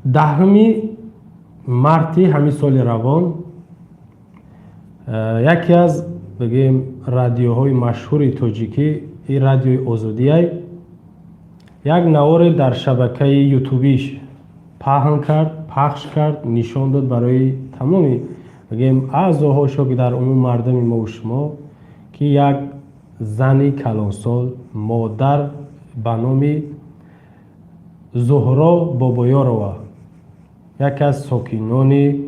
10 марти ҳамин соли равон яке аз бигем радиоҳои машҳури тоҷикӣ ин радиои Озодие як наворе дар шабакаи ютубиш пахш кард, нишон дод барои тамоми бигем аъзоҳошо ки дар умум мардами мову шумо ки як зани калонсол модар ба номи Зуҳро Бобоёрова яке аз сокинони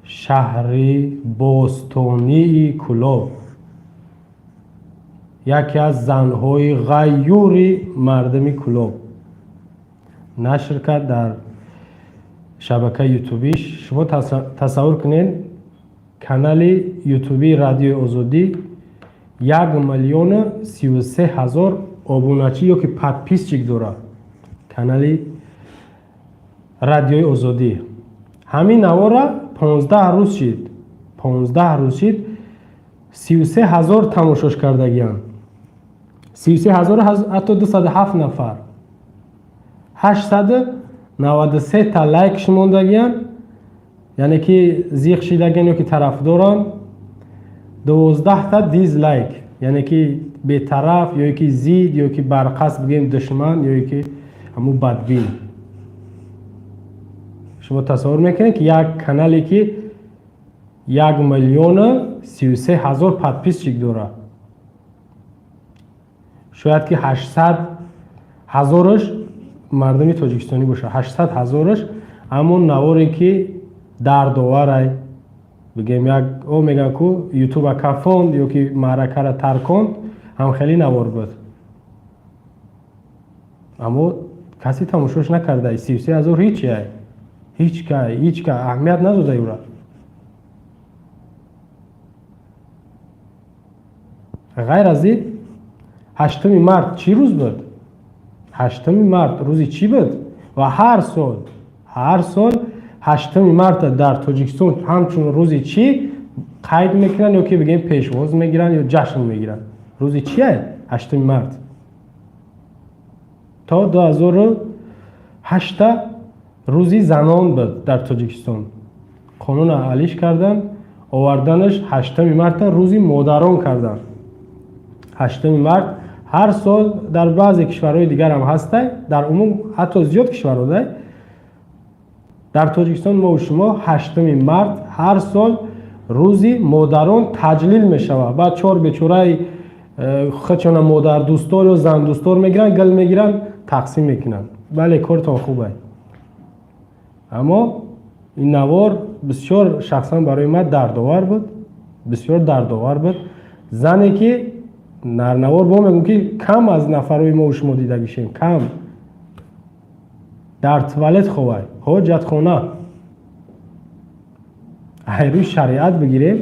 шаҳри бостонии Кӯлоб, яке аз занҳои ғайюри мардами Кӯлоб нашр кард дар шабакаи ютубиш. Шумо тасаввур кунед, канали ютуби радиои Озодӣ 1,33,000 обуначӣ ёки подписчик дорад. Канали радиои Озодӣ ҳамин навора 15 рӯз шид 33,000 тамошош кардагиянд. 33,000 ҳатто 207 нафар, 893 та лайкш мондагиянд, яъне ки зиқ шидагиянд ёки тарафдоранд, 12 та дизлайк, яъне ки бетараф ё ки зид ё ки барқасд бигем душман ё ки ҳамун бадбин. шумо тасаввур мекунед ки як канале ки 1,33,000 подписчик дорад, шояд ки 800,000-аш мардами тоҷикистонӣ бошад, 800,000-аш ҳамон наворе ки дардоварай бигем як мегӯянд ку ютуба кафонд ё ки маъракаро тарконд, ҳам хеле навор буд, аммо касе тамошош накарда. 33,000 ҳеч ка аҳамият надода юра. ғайр аз ин 8 март чӣ рӯз буд? 8 март рӯзи чӣ буд? Ва ҳар сол 8 марта дар Тоҷикистон ҳамчун рӯзи чӣ қайд мекунанд ё ки бигем пешвоз мегиранд ё ҷашн мегиранд. рӯзи чӣ 8 март? То 2008 рӯзи занон буд дар Тоҷикистон. қонуна алиш карданд, оварданаш 8 марта рӯзи модарон карданд. 8 март ҳар сол дар баъзе кишварҳои дигар ҳам ҳастай, дар умум ҳатто зиёд кишварҳо дай. дар Тоҷикистон мо шумо 8 март ҳар сол рӯзи модарон таҷлил мешавад. баъд чор бечораи худшона модардӯстор ё зандӯстор мегиранд, гил мегиранд, тақсим мекунанд. бале, коритон хуб аст. аммо ин навор бисёр шахсан барои ман дардовар буд, бисёр дардовар буд. зане ки нарнавор бо мегӯм ки кам аз нафарои мо шумо дидагишем, кам дар туалет ховай, ҳоҷатхона, айрӯи шариат бигирем,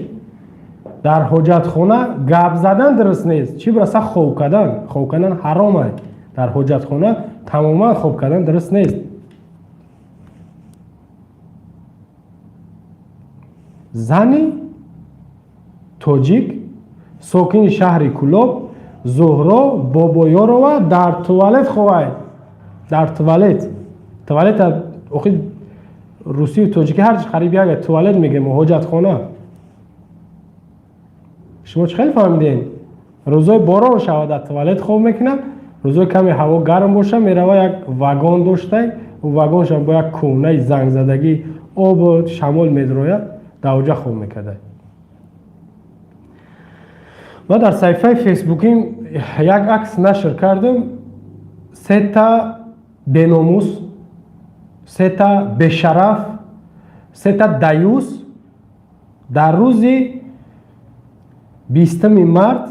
дар ҳоҷатхона гап задан дуруст нест, чӣ бираса хоб кардан. Хоб кардан ҳаром аст. дар ҳоҷатхона тамоман хоб кардан дуруст нест. зани тоҷик сокини шаҳри Кӯлоб Зуҳро Бобоёрова дар туалет ховай. дар туалет охи русию тоҷикӣ ҳарчи қариб як туалет мегӯем, ҳоҷатхона. шумо чӣ хел фаҳмидем? рӯзои борон шавад дар туалет хоб мекунад, рӯзои каме ҳаво гарм боша мерава як вагон доштай, ӯ вагоншам бо як кӯнаи зангзадагӣ обу шамол медрояд, дар оҷа хоб мекардай. ва дар саҳифаи фейсбуким як акс нашр кардам. 3 та беномус, 3 та бешараф, 3 та даюс дар рӯзи 20 март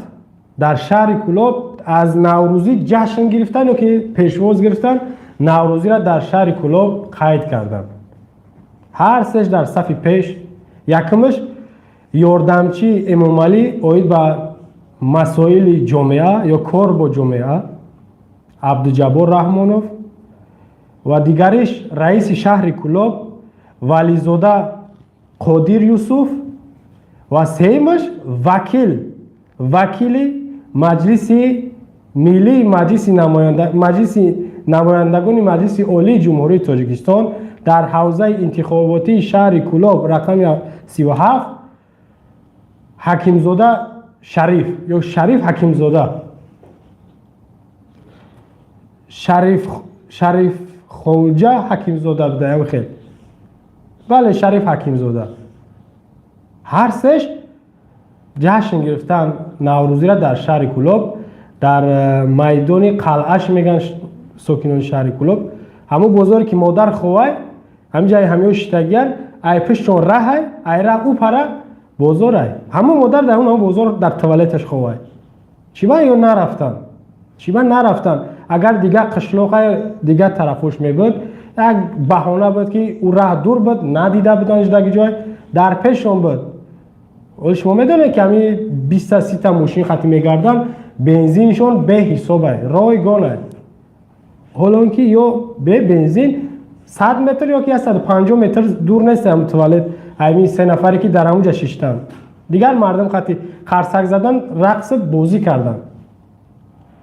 дар шаҳри Кӯлоб аз наврӯзӣ ҷашн гирифтан ё ки пешвоз гирифтан, наврӯзиро дар шаҳри Кӯлоб қайд карданд. ҳар сеш дар сафи пеш. якумаш ёрдамчии Эмомалӣ оид ба масоили ҷомеа ё кор бо ҷомеа Абдуҷаббор Раҳмонов ва дигариш раиси шаҳри Кӯлоб Вализода Қодир Юсуф ва сеюмаш вакили маҷлиси миллии маҷлиси намояндагони маҷлиси олии ҷумҳурии Тоҷикистон در حوزه انتخاباتی شهر کلوب رقم 37 حکیمزاده شریف یا شریف حکیمزاده شریف خوجه حکیمزاده بوده خیلی بله شریف حکیمزاده هر سش جشن گرفتن نوروزی را در شهر کلوب در میدان قلعهش میگن ساکنان شهر کلوب همون بازاری که مادر خواه همین جای همه شتگیان ای پشتون راه ای راه او پره بازار ای همون مادر در اون بازار در توالتش خواه چی با یا نرفتن چی با نرفتن اگر دیگه قشلاق دیگه طرفش میبود یک بهانه بود که او راه دور بود ندیده بودنش دیگه جای در پیشون بود ولی شما میدونید که همین 20 تا 30 تا ماشین خطی میگردن بنزینشون به حسابه رایگانه حالا اینکه یا به بنزین 100 متر یا که 150 متر دور نیست هم توالت همین 3 نفری که در اونجا شیشتن دیگر مردم خطی خرسک زدن رقص بازی کردن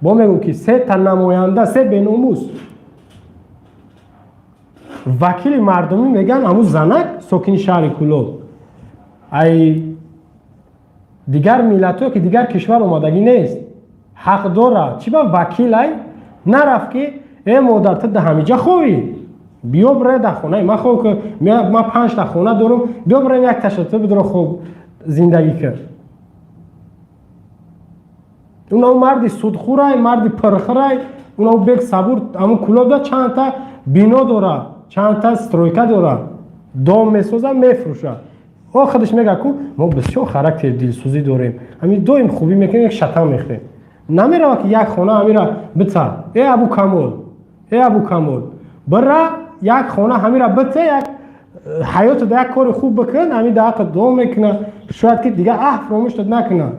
با میگم که 3 تا نماینده 3 بناموس وکیل مردمی میگن همون زنک ساکن شهر کلوب ای دیگر ملت که دیگر کشور اومدگی نیست حق داره چی با وکیل ای نرفت که ای مادر تو ده همینجا خوی بیا بره در خونه من خوب که من 5 تا خونه دارم بیا بره یک تشتت بدون خوب زندگی کرد اونا مردی سودخورای مردی پرخورای اونا بیگ صبور همون کلوب دا چند تا بینا داره چند تا استرویکا داره دام میسازه میفروشه او خودش میگه که ما بسیار خاراکتر دلسوزی داریم همین دویم خوبی میکنیم یک شطم میخوریم نمیره که یک خونه همیره بته ای ابو کمال برا یک خونه همیره بته یک حیات دا یک کار خوب بکن همین دا حق دوم میکنه شاید که دیگه فراموش داد نکنه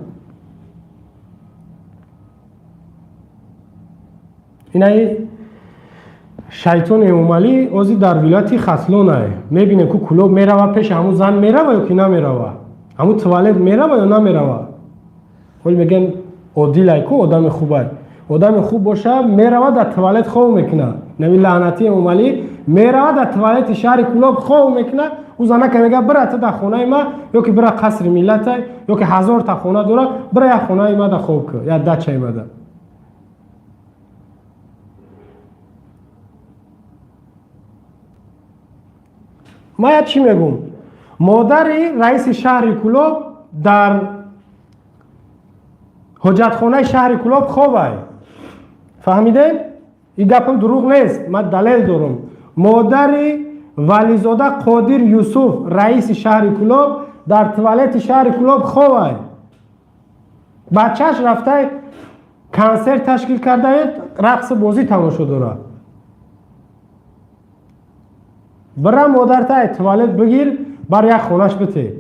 اینه شیطان اومالی اوزی در ولایت خصلونه میبینه که کلوب میروه پیش همون زن میروه یا که نمیروه همون توالت میروه یا نمیروه ولی میگن عادل که آدم خوبه آدم خوب باشه میروه در توالت خوب میکنه نمی لعنتی اومالی میروه در توالت شهر کلوب خوب میکنه او زنه که میگه برای تو در خونه ما یا که برای قصر ملت یا که 1000 تا خونه داره برای خونه ما در خوب که یا ده چای بده ما یا چی میگم مادر رئیس شهر کلوب در حجتخانه شهر کلوب خوبه فهمیدین؟ این گپم دروغ نیست من دلیل دارم مادر ولیزاده قادر یوسف رئیس شهر کلوب در توالت شهر کلوب خوبه بچهش رفته کنسرت تشکیل کرده رقص بازی تماشا داره برای مادر تا توالت بگیر برای یک خونش بته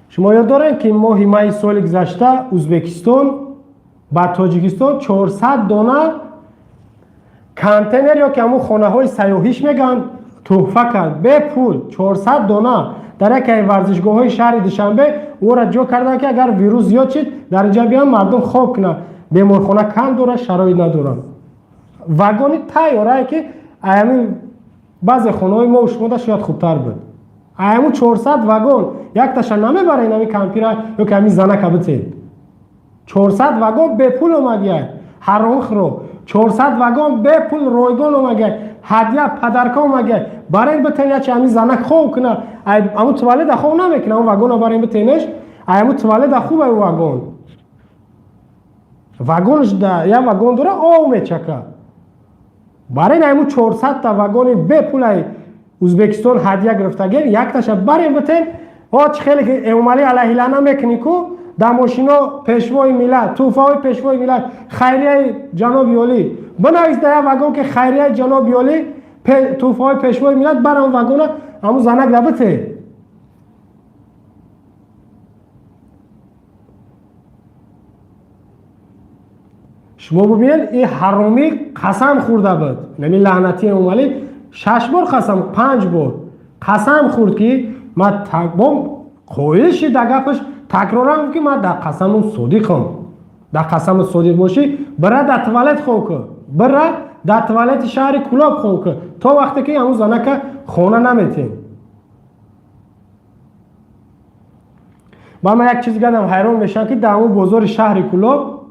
شما یاد دارین که ماه مای سال گذشته ازبکستان با تاجیکستان 400 دانه کانتینر یا که همون خانه های سیاحیش میگن تحفه کرد به پول 400 دانه در یک ورزشگاه های شهر دوشنبه او را جو کردن که اگر ویروس زیاد شد در اینجا بیان مردم خواب کنه بیمارخانه کم داره شرایط ندارن واگونی تیاره که ایمی بعضی خانه های ما و شما شاید خوبتر بود ایمو 400 واگن یک تاشا نمیبره این همی کمپیره یا که همی زنه کبته 400 واگن به پول اومده هر رو 400 واگن به پول رایگان اومده هدیه پدرکا اومده برای این بتینه چه همی زنه خوب کنه امو توالد خوب نمیکنه اون واگن رو برای این بتینش امو توالد خوبه واگن واگنش ده یا واگن داره او میچکه برای نایمو 400 تا واگن به پول ازبکستان هدیه گرفتگی یک تاشا برای بتین آج خیلی که اومالی علیه لعنه میکنی کو در ماشینا پیشوای ملت توفای پیشوای ملت خیریه جناب یالی بنویس در واگن که خیریه جناب یالی توفای پیشوای ملت برای اون واگن همون زنک لبته شما ببینید این حرامی قسم خورده بود یعنی لعنتی اومالی 6 بار قسم 5 بار قسم خورد که ما با خویش دگپش تکرارم که ما در قسم صادقم در قسم صادق باشی برای در توالت خوب کن برای در توالت شهر کلاب خون که تا وقتی که همون زنک خونه نمیتین. با من یک چیز گفتم حیران میشم که در اون بازار شهر کلاب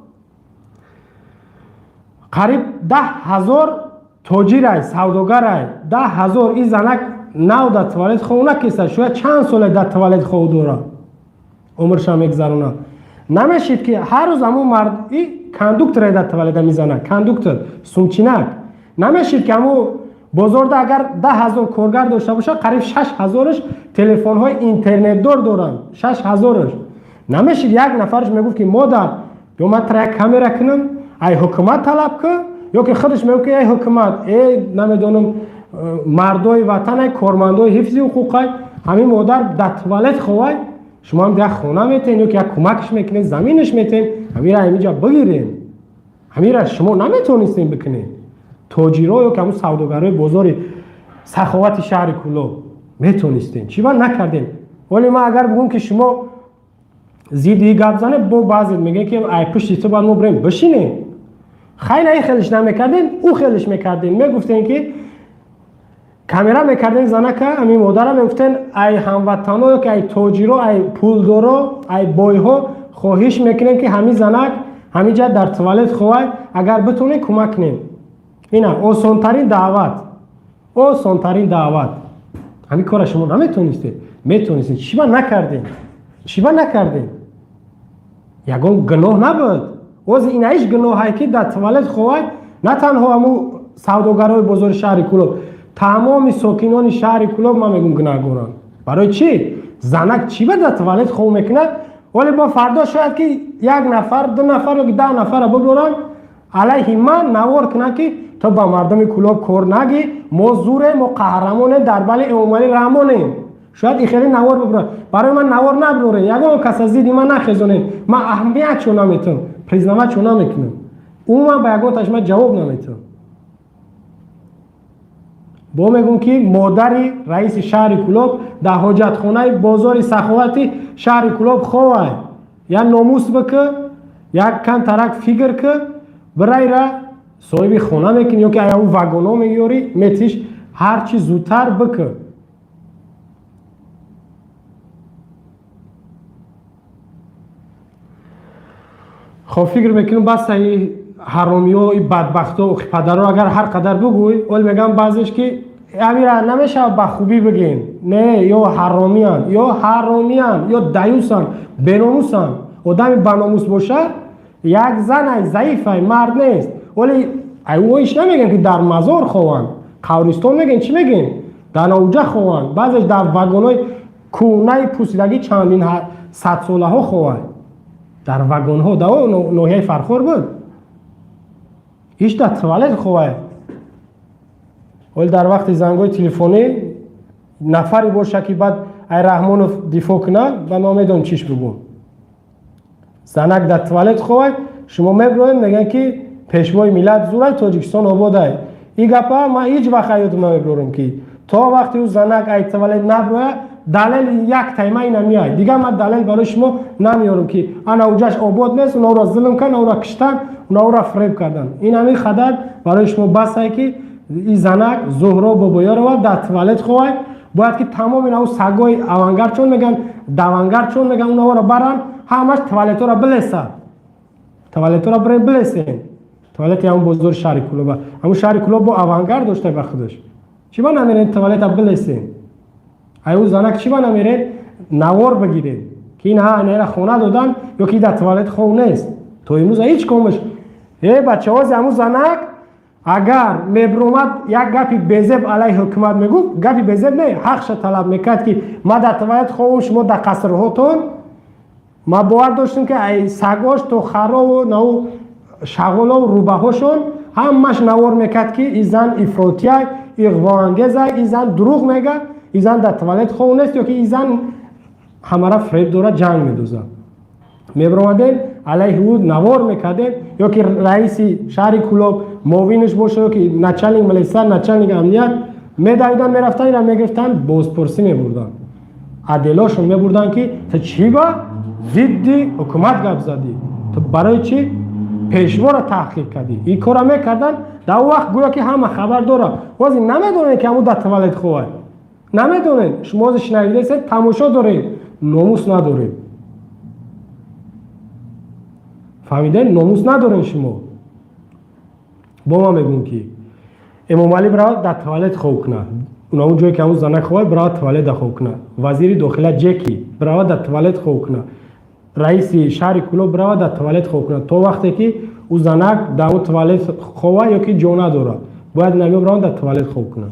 قریب 10,000 تاجر سوداگر 10,000 این زنک نو در توالت خونه کیسه شاید چند سال در توالت خود داره عمرش هم میگذرونه. نمیشید که هر روز همون مرد این کاندوکتر در توالت میزنه، کاندوکتر سومچینک. نمیشید که همون بازار ده اگر 10,000 کارگر داشته باشه قریب 6,000ش تلفن های اینترنت دارن. 6,000ش نمیشید یک نفرش میگفت که مادر یا من تر یک کامera کنم ای حکومت طلب که یا که خودش میگه که ای حکومت ای نمیدونم مردای وطن کارمندای حفظ حقوق همین مادر در توالت خوای شما هم در خونه میتین یا که یک کمکش میکنین زمینش میتین همین را اینجا بگیرین. همین را شما نمیتونستین بکنین. تاجرها یا که همون سوداگرای بازار سخاوت شهر کلاب میتونستین چی با نکردین. ولی ما اگر بگم که شما زیدی گپ زنه با بعضی میگه که ای پشت تو باید ما بریم بشینیم. خیلی ای خیلیش نمیکردین او خیلیش میکردین. میگفتین که کامera میکردین زنه که همین مادر میگفتین ای هموطنا یا که ای تاجرها ای پولدارا ای بایها خواهش میکنین که همین زنک همین جا در توالت خواه اگر بتونین کمک کنین. اینا آسانترین دعوت همین کار شما نمیتونستید. میتونستید چی با نکردین یکم گناه نبود. از این ایش گناه که در توالت خواه نه تنها همون سوداگرای بازار شهر کلاب تمام ساکنان شهر کلاب ما میگم گناهگارن. برای چی؟ زنک چی به در توالت خواه میکنه ولی با فردا شاید که یک نفر 2 نفر یا 10 نفر بگورن علیه من نوار کنه که تو با مردم کلاب کار نگی ما زوره ما قهرمانه در بله امومالی رحمانیم. شاید این خیلی نوار ببرن برای من نوار نبروره یکم کس از دیدی من نخیزونیم من اهمیت چون نمیتونم پریزنامه چون نمیکنم اون من با یکم تشمه جواب نمیتونم. با میگم که مادری رئیس شهر کلاب در حاجت خانه بازار سخاوتی شهر کلاب خواه یا ناموس بکه یک کم ترک فکر که برای را صاحب خانه میکنی یا که اون واگونا میگیوری میتیش هر چی زودتر بکه. خب فکر میکنم بس ای حرامی ها ای بدبخت ها و پدر ها اگر هر قدر بگوی اول میگم بعضش که امیره نمیشه به خوبی بگین نه یا حرامیان یا دیوسان بناموسان. آدمی بناموس باشه یک زن ضعیفه مرد نیست ولی ایوهش نمیگن که در مزار خوان قبرستان میگن چی میگن در اوجه خوان بعضش در واگنای کونه پوسیدگی چندین 100 ساله ها خوان در واگن ها در نوحیه فرخور بود ایش در توالت خواه ولی در وقت زنگای تلفنی نفری باشه که بعد ای رحمان رو دفاع کنه و ما میدونم چیش بگم زنک در توالت خواه شما میبرویم میگن که پیشوای ملت زوره تاجیکستان آباده این گپا ما هیچ وقت یادم نمیبرم که تا وقتی او زنک ای توالت نبروه دلیل یک تایمه اینا میاد دیگه من دلیل برای شما نمیارم که انا اوجاش آباد نیست اونا را ظلم کردن اونا را کشتن اونا را فریب کردن. این همین خطر برای شما بس است که این زنک زهرا بابایا رو در توالت خواه باید که تمام اینا سگای اوانگر چون میگن دوانگر چون میگن اونا را برن همش توالت را بلسن توالت را برای بلسن توالت همون بازار شهر کلوب همون شهر کلوب با اوانگر داشته به خودش چی با نمیرین توالت را بلسن ایو زنک چی با نمیرین نوار بگیرین که این ها اینا خونه دادن یا که در توالت خونه نیست تو امروز هیچ کمش بچه ها همون زنک اگر میبرومد یک گپی بزب علیه حکومت میگو گپی بزب نه حقش طلب میکرد که ما در توالت خواه شما در قصرهاتون ما باور داشتیم که ای سگاش تو خرا و نو شغلا و روبه هاشون همش نوار میکرد که این زن افراطیه اغواانگیزه این زن دروغ میگه این زن در توالت خواه نیست یا که این زن همه را فریب داره جنگ میدوزه میبرومدن علیه او نوار میکردن یا که رئیس شهر کلاب معاونش باشه یا که نچلنگ ملیسر نچلنگ امنیت میدویدن میرفتن اینا میگرفتن بازپرسی میبردن عدلاشون میبردن که تو چی با ضد حکومت گپ زدی تو برای چی пешво ро таҳқиқ кардӣ. Ин кора мекардан дар вақт гӯё ки ҳама хабар дора. Бози намедонед ки ҳаму дар туалет ховад. Намедонед. Шумо ози шунавидаед, тамошо доред, номус надоред. фаҳмидед? Номус надоред шумо. Бо ман мегӯм ки Эмомалӣ бирава дар туалет хоб кунад. Онамо ҷое ки ҳамун занак ховад, бирава туалет дар хоб кунад. Вазири дохила Ҷеки бирава дар туалет хоб кунад. раиси шаҳри Кӯло бирава дар туалет хоб кунад. То вақте ки ӯ занак дар ӯ туалет хова ё ки ҷо надорад. Бояд инамиё бирава дар туалет хоб кунад.